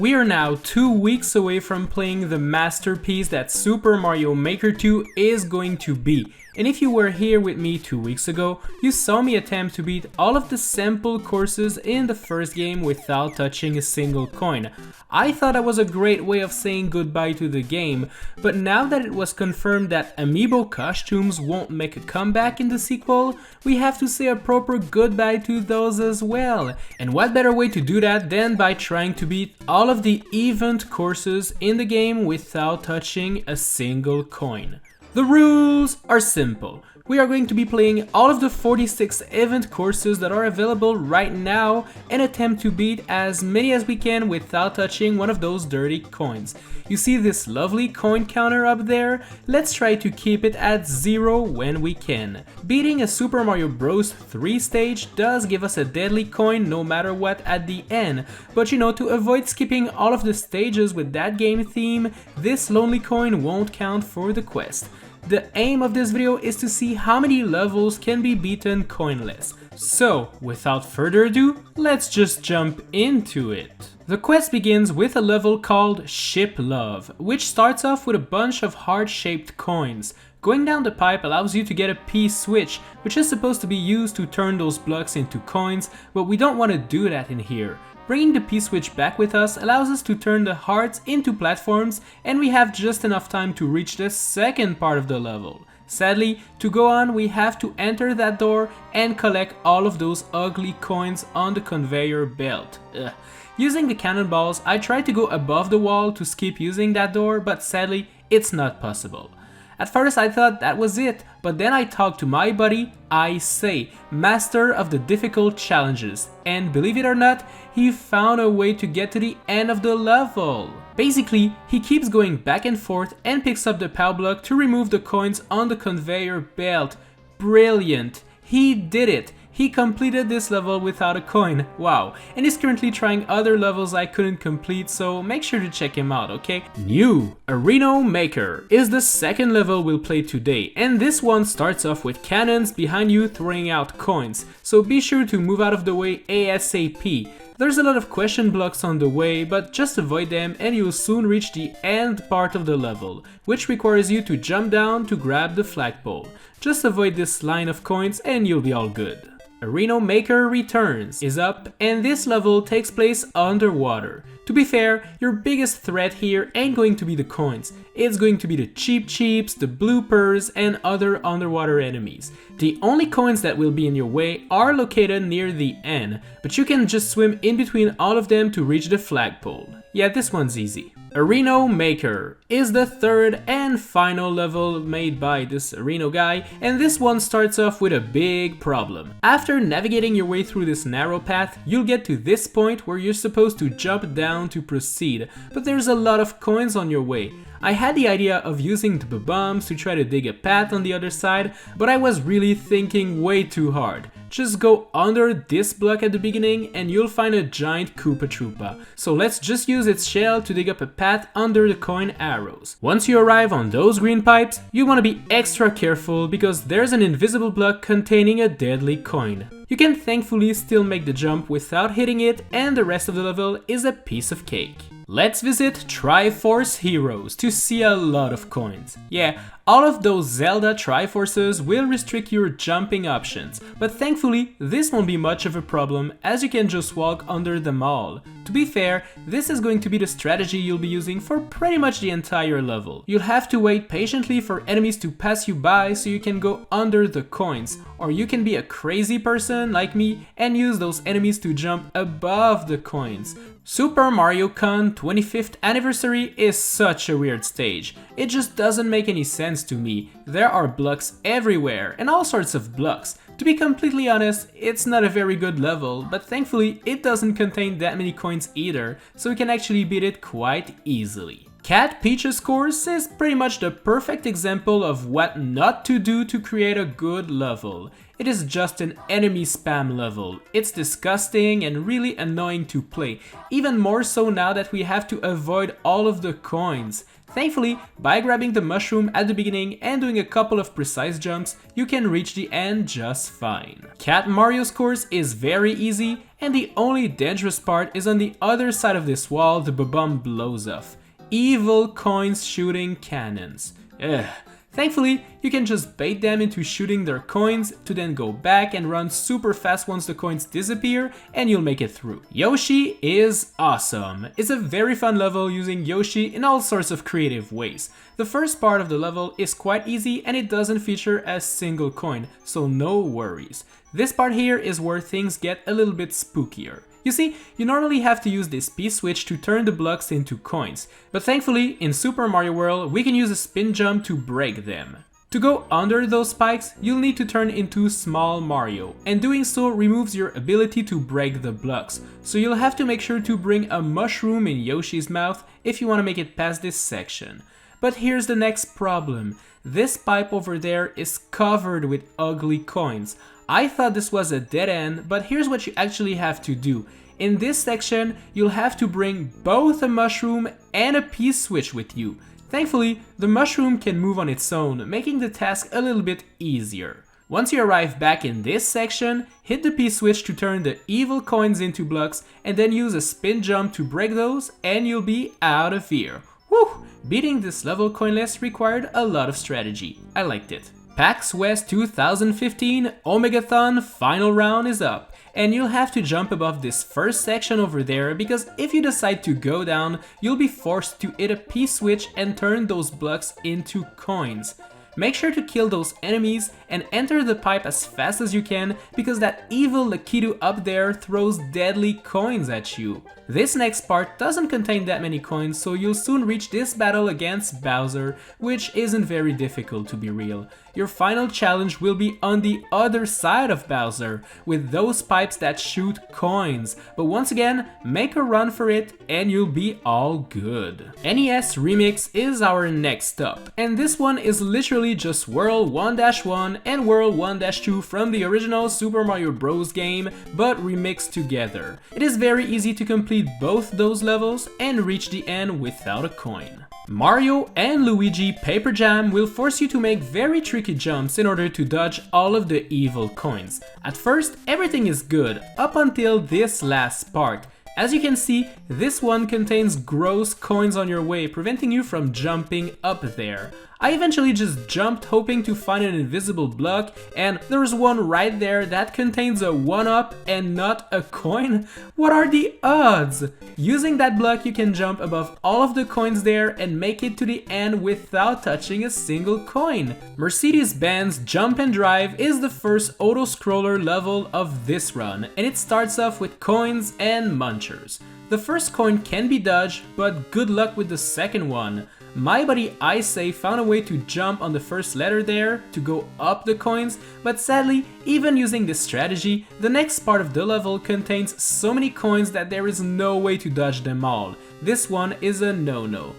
We are now 2 weeks away from playing the masterpiece that Super Mario Maker 2 is going to be. And if you were here with me 2 weeks ago, you saw me attempt to beat all of the sample courses in the first game without touching a single coin. I thought that was a great way of saying goodbye to the game, but now that it was confirmed that Amiibo costumes won't make a comeback in the sequel, we have to say a proper goodbye to those as well. And what better way to do that than by trying to beat all of the event courses in the game without touching a single coin. The rules are simple. We are going to be playing all of the 46 event courses that are available right now and attempt to beat as many as we can without touching one of those dirty coins. You see this lovely coin counter up there? Let's try to keep it at 0 when we can. Beating a Super Mario Bros. 3 stage does give us a deadly coin no matter what at the end, but you know, to avoid skipping all of the stages with that game theme, this lonely coin won't count for the quest. The aim of this video is to see how many levels can be beaten coinless. So, without further ado, let's just jump into it. The quest begins with a level called Ship Love, which starts off with a bunch of heart-shaped coins. Going down the pipe allows you to get a P-switch, which is supposed to be used to turn those blocks into coins, but we don't want to do that in here. Bringing the P-switch back with us allows us to turn the hearts into platforms, and we have just enough time to reach the second part of the level. Sadly, to go on we have to enter that door and collect all of those ugly coins on the conveyor belt. Ugh. Using the cannonballs, I tried to go above the wall to skip using that door, but sadly it's not possible. At first I thought that was it, but then I talked to my buddy, Issei, master of the difficult challenges, and believe it or not, he found a way to get to the end of the level. Basically, he keeps going back and forth and picks up the power block to remove the coins on the conveyor belt. Brilliant! He did it! He completed this level without a coin, wow, and is currently trying other levels I couldn't complete, so make sure to check him out, okay? New Arino Maker is the second level we'll play today, and this one starts off with cannons behind you throwing out coins, so be sure to move out of the way ASAP. There's a lot of question blocks on the way, but just avoid them and you'll soon reach the end part of the level, which requires you to jump down to grab the flagpole. Just avoid this line of coins and you'll be all good. Arino Maker Returns is up, and this level takes place underwater. To be fair, your biggest threat here ain't going to be the coins, it's going to be the Cheep Cheeps, the Bloopers, and other underwater enemies. The only coins that will be in your way are located near the end, but you can just swim in between all of them to reach the flagpole. Yeah, this one's easy. Arino Maker is the third and final level made by this Arino guy, and this one starts off with a big problem. After navigating your way through this narrow path, you'll get to this point where you're supposed to jump down to proceed, but there's a lot of coins on your way. I had the idea of using the bombs to try to dig a path on the other side, but I was really thinking way too hard. Just go under this block at the beginning and you'll find a giant Koopa Troopa. So let's just use its shell to dig up a path under the coin arrows. Once you arrive on those green pipes, you want to be extra careful because there's an invisible block containing a deadly coin. You can thankfully still make the jump without hitting it, and the rest of the level is a piece of cake. Let's visit Triforce Heroes to see a lot of coins. Yeah, all of those Zelda Triforces will restrict your jumping options, but thankfully this won't be much of a problem as you can just walk under them all. To be fair, this is going to be the strategy you'll be using for pretty much the entire level. You'll have to wait patiently for enemies to pass you by so you can go under the coins, or you can be a crazy person like me and use those enemies to jump above the coins. Super Mario Con 25th Anniversary is such a weird stage. It just doesn't make any sense to me. There are blocks everywhere and all sorts of blocks. To be completely honest, it's not a very good level, but thankfully it doesn't contain that many coins either, so we can actually beat it quite easily. Cat Peach's course is pretty much the perfect example of what not to do to create a good level. it is just an enemy spam level. It's disgusting and really annoying to play, even more so now that we have to avoid all of the coins. Thankfully, by grabbing the mushroom at the beginning and doing a couple of precise jumps, you can reach the end just fine. Cat Mario's course is very easy, and the only dangerous part is on the other side of this wall the bomb blows off. Evil coins shooting cannons. Ugh. Thankfully, you can just bait them into shooting their coins to then go back and run super fast once the coins disappear and you'll make it through. Yoshi Is Awesome is a very fun level using Yoshi in all sorts of creative ways. The first part of the level is quite easy and it doesn't feature a single coin, so no worries. This part here is where things get a little bit spookier. You see, you normally have to use this P-switch to turn the blocks into coins, but thankfully, in Super Mario World, we can use a spin jump to break them. To go under those spikes, you'll need to turn into Small Mario, and doing so removes your ability to break the blocks, so you'll have to make sure to bring a mushroom in Yoshi's mouth if you want to make it past this section. But here's the next problem. This pipe over there is covered with ugly coins. I thought this was a dead end, but here's what you actually have to do. In this section, you'll have to bring both a mushroom and a P-switch with you. Thankfully, the mushroom can move on its own, making the task a little bit easier. Once you arrive back in this section, hit the P-switch to turn the evil coins into blocks, and then use a spin jump to break those, and you'll be out of here. Whew! Beating this level Coinless required a lot of strategy. I liked it. PAX West 2015 Omegathon final round is up, and you'll have to jump above this first section over there because if you decide to go down, you'll be forced to hit a P-switch and turn those blocks into coins. Make sure to kill those enemies and enter the pipe as fast as you can because that evil Lakitu up there throws deadly coins at you. This next part doesn't contain that many coins, so you'll soon reach this battle against Bowser, which isn't very difficult to be real. Your final challenge will be on the other side of Bowser, with those pipes that shoot coins, but once again, make a run for it and you'll be all good. NES Remix is our next stop, and this one is literally just World 1-1 and World 1-2 from the original Super Mario Bros. Game, but remixed together. It is very easy to complete both those levels and reach the end without a coin. Mario and Luigi Paper Jam will force you to make very tricky jumps in order to dodge all of the evil coins. At first, everything is good, up until this last part. As you can see, this one contains gross coins on your way, preventing you from jumping up there. I eventually just jumped hoping to find an invisible block, and there's one right there that contains a 1-up and not a coin? What are the odds? Using that block you can jump above all of the coins there and make it to the end without touching a single coin. Mercedes-Benz Jump'n'Drive is the first auto-scroller level of this run, and it starts off with coins and munchers. The first coin can be dodged, but good luck with the second one. My buddy Isay found a way to jump on the first letter there to go up the coins, but sadly, even using this strategy, the next part of the level contains so many coins that there is no way to dodge them all. This one is a no-no.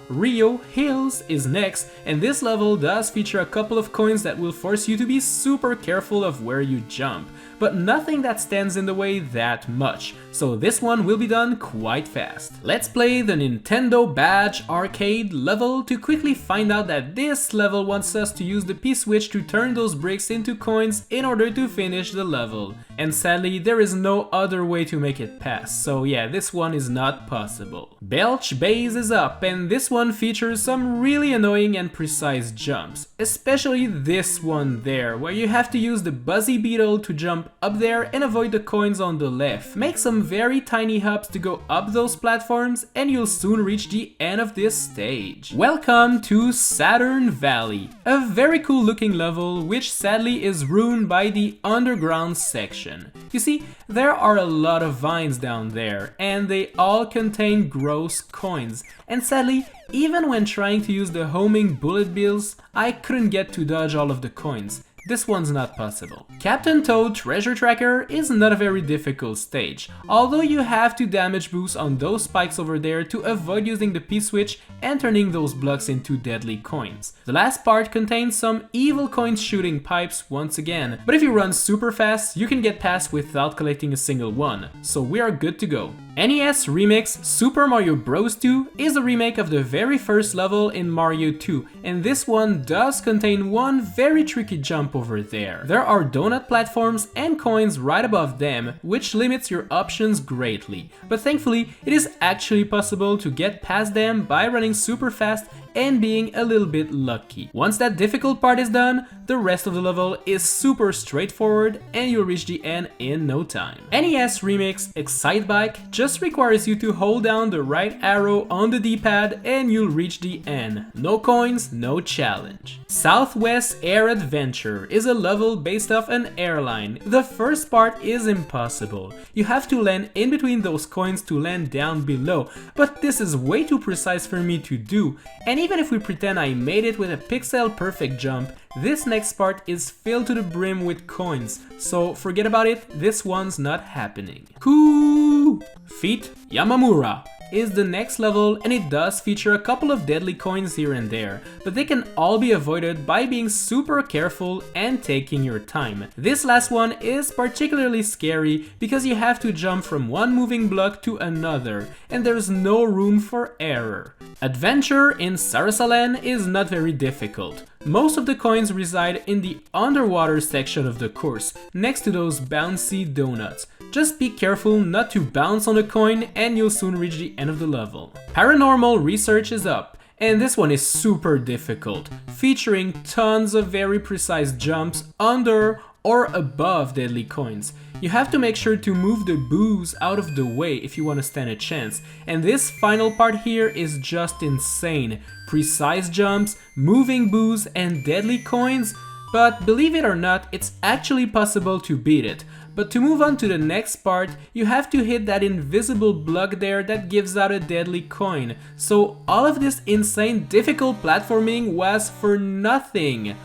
Rio Hills is next, and this level does feature a couple of coins that will force you to be super careful of where you jump, but nothing that stands in the way that much, so this one will be done quite fast. Let's play the Nintendo Badge Arcade level to quickly find out that this level wants us to use the P-switch to turn those bricks into coins in order to finish the level. And sadly, there is no other way to make it pass, so yeah, this one is not possible. Belch Base is up, and this one features some really annoying and precise jumps, especially this one there, where you have to use the Buzzy Beetle to jump up there and avoid the coins on the left. Make some very tiny hops to go up those platforms and you'll soon reach the end of this stage. Welcome to Saturn Valley, a very cool looking level which sadly is ruined by the underground section. You see, there are a lot of vines down there and they all contain gross coins, and sadly, even when trying to use the homing bullet bills, I couldn't get to dodge all of the coins. this one's not possible. Captain Toad Treasure Tracker is not a very difficult stage, although you have to damage boost on those spikes over there to avoid using the P-switch and turning those blocks into deadly coins. The last part contains some evil coin shooting pipes once again, but if you run super fast, you can get past without collecting a single one, so we are good to go. NES Remix Super Mario Bros. 2 is a remake of the very first level in Mario 2, and this one does contain one very tricky jump over there. There are donut platforms and coins right above them, which limits your options greatly, but thankfully it is actually possible to get past them by running super fast and being a little bit lucky. Once that difficult part is done, the rest of the level is super straightforward and you'll reach the end in no time. NES Remix Excitebike just requires you to hold down the right arrow on the D-pad and you'll reach the end. No coins, no challenge. Southwest Air Adventure is a level based off an airline. The first part is impossible. You have to land in between those coins to land down below, but this is way too precise for me to do, and even if we pretend I made it with a pixel perfect jump, this next part is filled to the brim with coins, so forget about it, this one's not happening. Cool! Feet Yamamura is the next level, and it does feature a couple of deadly coins here and there, but they can all be avoided by being super careful and taking your time. This last one is particularly scary because you have to jump from one moving block to another, and there's no room for error. Adventure in Sarasaland is not very difficult. Most of the coins reside in the underwater section of the course, next to those bouncy donuts. Just be careful not to bounce on a coin and you'll soon reach the end of the level. Paranormal Research is up, and this one is super difficult, featuring tons of very precise jumps under or above deadly coins. You have to make sure to move the boos out of the way if you want to stand a chance, and this final part here is just insane. Precise jumps, moving boos, and deadly coins, but believe it or not, it's actually possible to beat it. But to move on to the next part, you have to hit that invisible block there that gives out a deadly coin. So all of this insane difficult platforming was for nothing.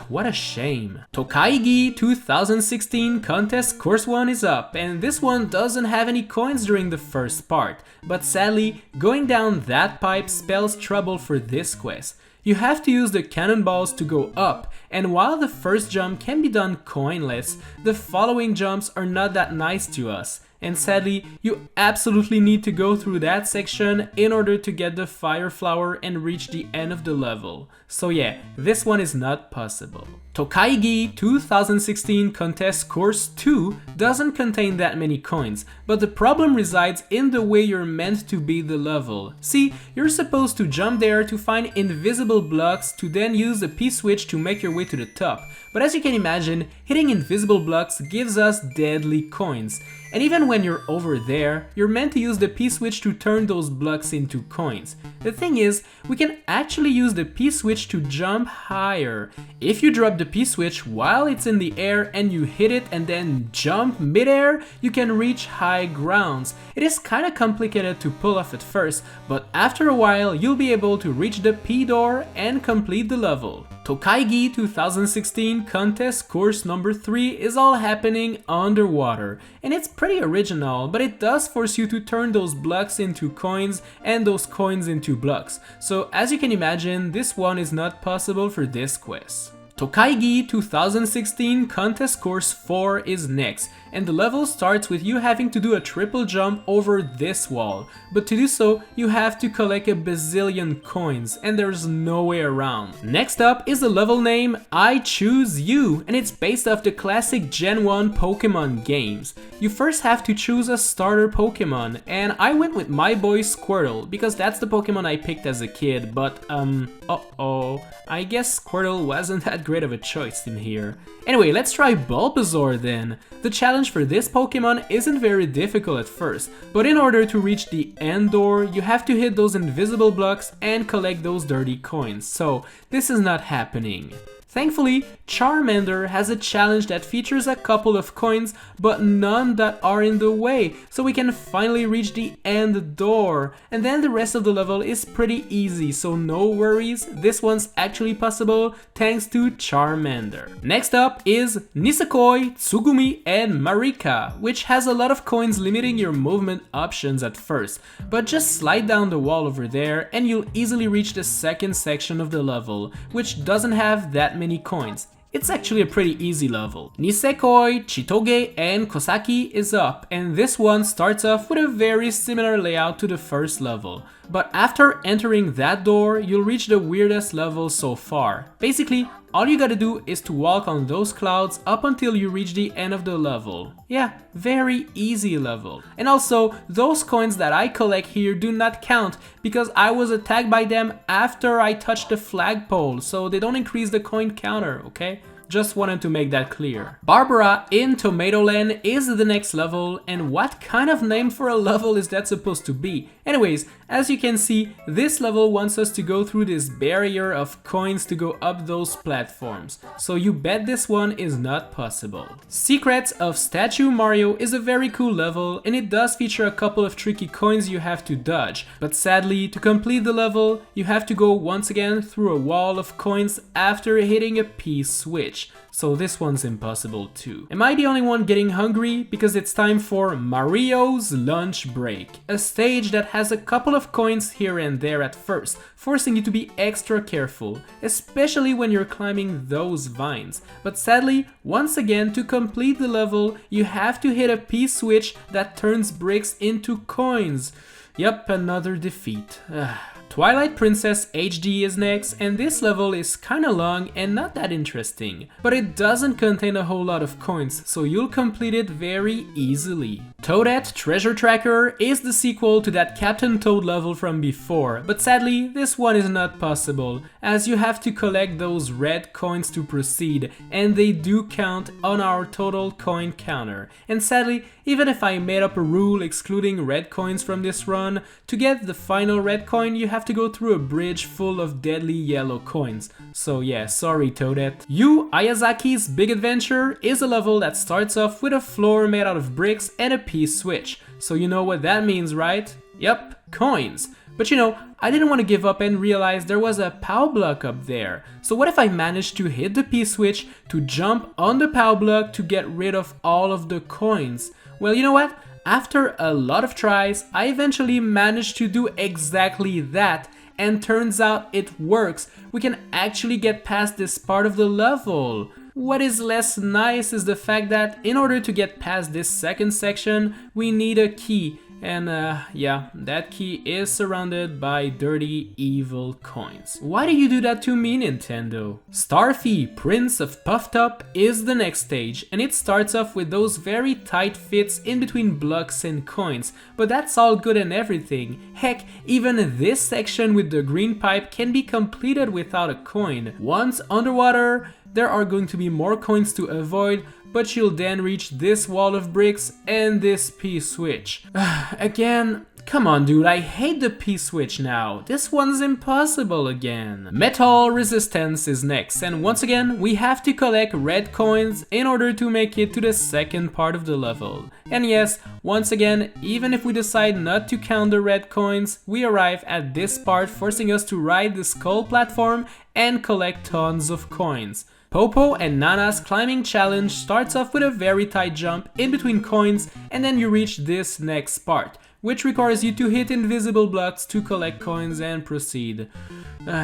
What a shame. Tokaigi 2016 Contest Course 1 is up, and this one doesn't have any coins during the first part, but sadly, going down that pipe spells trouble for this quest. You have to use the cannonballs to go up, and while the first jump can be done coinless, the following jumps are not that nice to us. And sadly, you absolutely need to go through that section in order to get the fire flower and reach the end of the level. So yeah, this one is not possible. Tokaigi 2016 Contest Course 2 doesn't contain that many coins, but the problem resides in the way you're meant to beat the level. See, you're supposed to jump there to find invisible blocks to then use the P-switch to make your way to the top. But as you can imagine, hitting invisible blocks gives us deadly coins. And even when you're over there, you're meant to use the P-switch to turn those blocks into coins. The thing is, we can actually use the P-switch to jump higher. If you drop the P-switch while it's in the air and you hit it and then jump mid-air, you can reach high grounds. It is kinda complicated to pull off at first, but after a while you'll be able to reach the P-door and complete the level. Tokaigi 2016 Contest Course number 3 is all happening underwater, and it's pretty original, but it does force you to turn those blocks into coins and those coins into blocks. So as you can imagine, this one is not possible for this quest. Tokaigi 2016 Contest Course 4 is next, and the level starts with you having to do a triple jump over this wall, but to do so, you have to collect a bazillion coins, and there's no way around. Next up is the level name I Choose You, and it's based off the classic Gen 1 Pokemon games. You first have to choose a starter Pokemon, and I went with my boy Squirtle, because that's the Pokemon I picked as a kid, but I guess Squirtle wasn't that great of a choice in here. Anyway, let's try Bulbasaur then. The challenge for this Pokemon isn't very difficult at first, but in order to reach the end door, you have to hit those invisible blocks and collect those dirty coins, so this is not happening. Thankfully, Charmander has a challenge that features a couple of coins, but none that are in the way, so we can finally reach the end door. And then the rest of the level is pretty easy, so no worries, this one's actually possible thanks to Charmander. Next up is Nisekoi, Tsugumi, and Marika, which has a lot of coins limiting your movement options at first, but just slide down the wall over there and you'll easily reach the second section of the level, which doesn't have that many coins. It's actually a pretty easy level. Nisekoi, Chitoge, and Kosaki is up, and this one starts off with a very similar layout to the first level. But after entering that door, you'll reach the weirdest level so far. Basically, all you gotta do is to walk on those clouds up until you reach the end of the level. Yeah, very easy level. And also, those coins that I collect here do not count because I was attacked by them after I touched the flagpole, so they don't increase the coin counter, okay? Just wanted to make that clear. Barbara in Tomatoland is the next level, and what kind of name for a level is that supposed to be? Anyways, as you can see, this level wants us to go through this barrier of coins to go up those platforms, so you bet this one is not possible. Secrets of Statue Mario is a very cool level, and it does feature a couple of tricky coins you have to dodge, but sadly, to complete the level, you have to go once again through a wall of coins after hitting a P-switch. So this one's impossible too. Am I the only one getting hungry? Because it's time for Mario's Lunch Break, a stage that has a couple of coins here and there at first, forcing you to be extra careful, especially when you're climbing those vines. But sadly, once again, to complete the level, you have to hit a P-switch that turns bricks into coins. Yep, another defeat. Twilight Princess HD is next, and this level is kinda long and not that interesting, but it doesn't contain a whole lot of coins, so you'll complete it very easily. Toadette Treasure Tracker is the sequel to that Captain Toad level from before, but sadly this one is not possible, as you have to collect those red coins to proceed, and they do count on our total coin counter. And sadly, even if I made up a rule excluding red coins from this run, to get the final red coin you have to go through a bridge full of deadly yellow coins. So yeah, sorry Toadette. Yu Ayazaki's Big Adventure is a level that starts off with a floor made out of bricks and a P-switch. So you know what that means, right? Yep, coins. But you know, I didn't want to give up and realize there was a POW block up there. So what if I managed to hit the P-switch to jump on the POW block to get rid of all of the coins? Well, you know what? After a lot of tries, I eventually managed to do exactly that, and turns out it works. We can actually get past this part of the level. What is less nice is the fact that in order to get past this second section, we need a key. And yeah, that key is surrounded by dirty, evil coins. Why do you do that to me, Nintendo? Starfy, Prince of Puffed Up is the next stage, and it starts off with those very tight fits in between blocks and coins, but that's all good and everything. Heck, even this section with the green pipe can be completed without a coin. Once underwater, there are going to be more coins to avoid, but you'll then reach this wall of bricks and this P-switch. Again, come on dude, I hate the P-switch now. This one's impossible again. Metal Resistance is next, and once again, we have to collect red coins in order to make it to the second part of the level. And yes, once again, even if we decide not to count the red coins, we arrive at this part, forcing us to ride the skull platform and collect tons of coins. Popo and Nana's climbing challenge starts off with a very tight jump in between coins, and then you reach this next part, which requires you to hit invisible blocks to collect coins and proceed.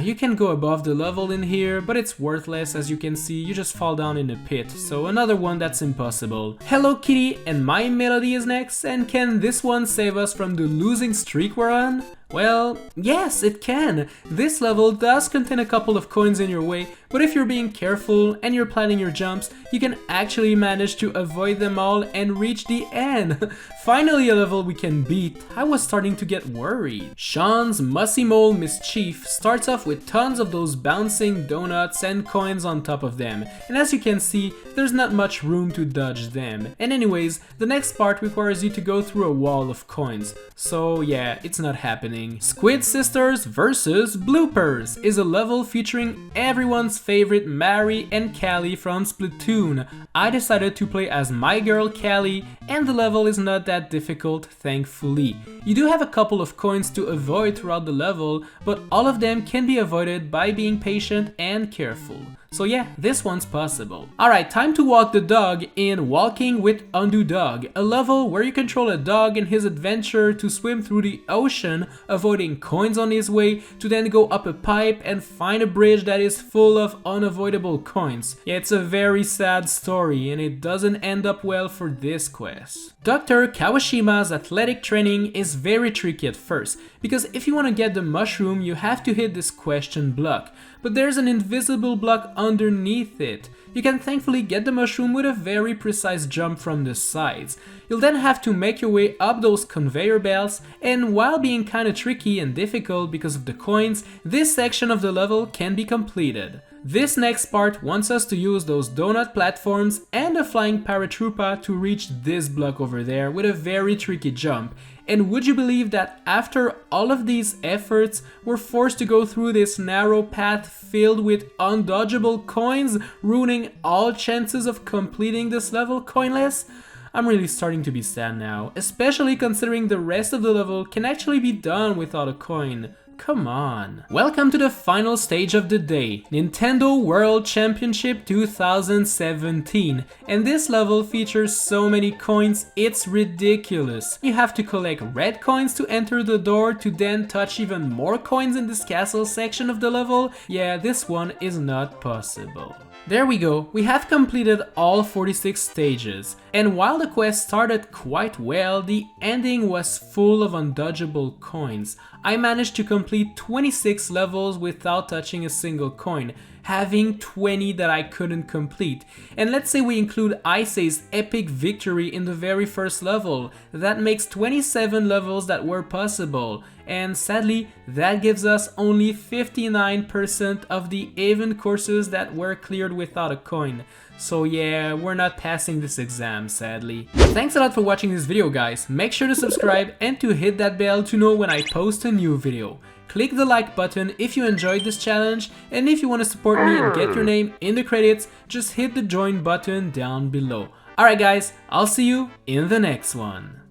You can go above the level in here, but it's worthless. As you can see, you just fall down in a pit, so another one that's impossible. Hello Kitty and My Melody is next, and can this one save us from the losing streak we're on? Well, yes, it can. This level does contain a couple of coins in your way, but if you're being careful and you're planning your jumps, you can actually manage to avoid them all and reach the end. Finally a level we can beat. I was starting to get worried. Shaun's Mossy Mole Mischief starts off with tons of those bouncing donuts and coins on top of them, and as you can see, there's not much room to dodge them. And anyways, the next part requires you to go through a wall of coins, so yeah, it's not happening. happening. Squid Sisters vs Bloopers is a level featuring everyone's favorite Mari and Callie from Splatoon. I decided to play as my girl Callie, and the level is not that difficult, thankfully. You do have a couple of coins to avoid throughout the level, but all of them can be avoided by being patient and careful. So yeah, this one's possible. Alright, time to walk the dog in Walking with Undo Dog, a level where you control a dog in his adventure to swim through the ocean, avoiding coins on his way, to then go up a pipe and find a bridge that is full of unavoidable coins. Yeah, it's a very sad story and it doesn't end up well for this quest. Dr. Kawashima's athletic training is very tricky at first, because if you want to get the mushroom you have to hit this question block, but there's an invisible block underneath it. You can thankfully get the mushroom with a very precise jump from the sides. You'll then have to make your way up those conveyor belts, and while being kinda tricky and difficult because of the coins, this section of the level can be completed. This next part wants us to use those donut platforms and a flying paratroopa to reach this block over there with a very tricky jump. And would you believe that after all of these efforts, we're forced to go through this narrow path filled with undodgeable coins, ruining all chances of completing this level, Coinless? I'm really starting to be sad now, especially considering the rest of the level can actually be done without a coin. Come on. Welcome to the final stage of the day, Nintendo World Championship 2017. And this level features so many coins, it's ridiculous. You have to collect red coins to enter the door to then touch even more coins in this castle section of the level. Yeah, this one is not possible. There we go, we have completed all 46 stages, and while the quest started quite well, the ending was full of undodgeable coins. I managed to complete 26 levels without touching a single coin, having 20 that I couldn't complete. And let's say we include Icey's epic victory in the very first level, that makes 27 levels that were possible. And sadly, that gives us only 59% of the even courses that were cleared without a coin. So yeah, we're not passing this exam, sadly. Thanks a lot for watching this video, guys. Make sure to subscribe and to hit that bell to know when I post a new video. Click the like button if you enjoyed this challenge, and if you want to support me and get your name in the credits, just hit the join button down below. Alright guys, I'll see you in the next one.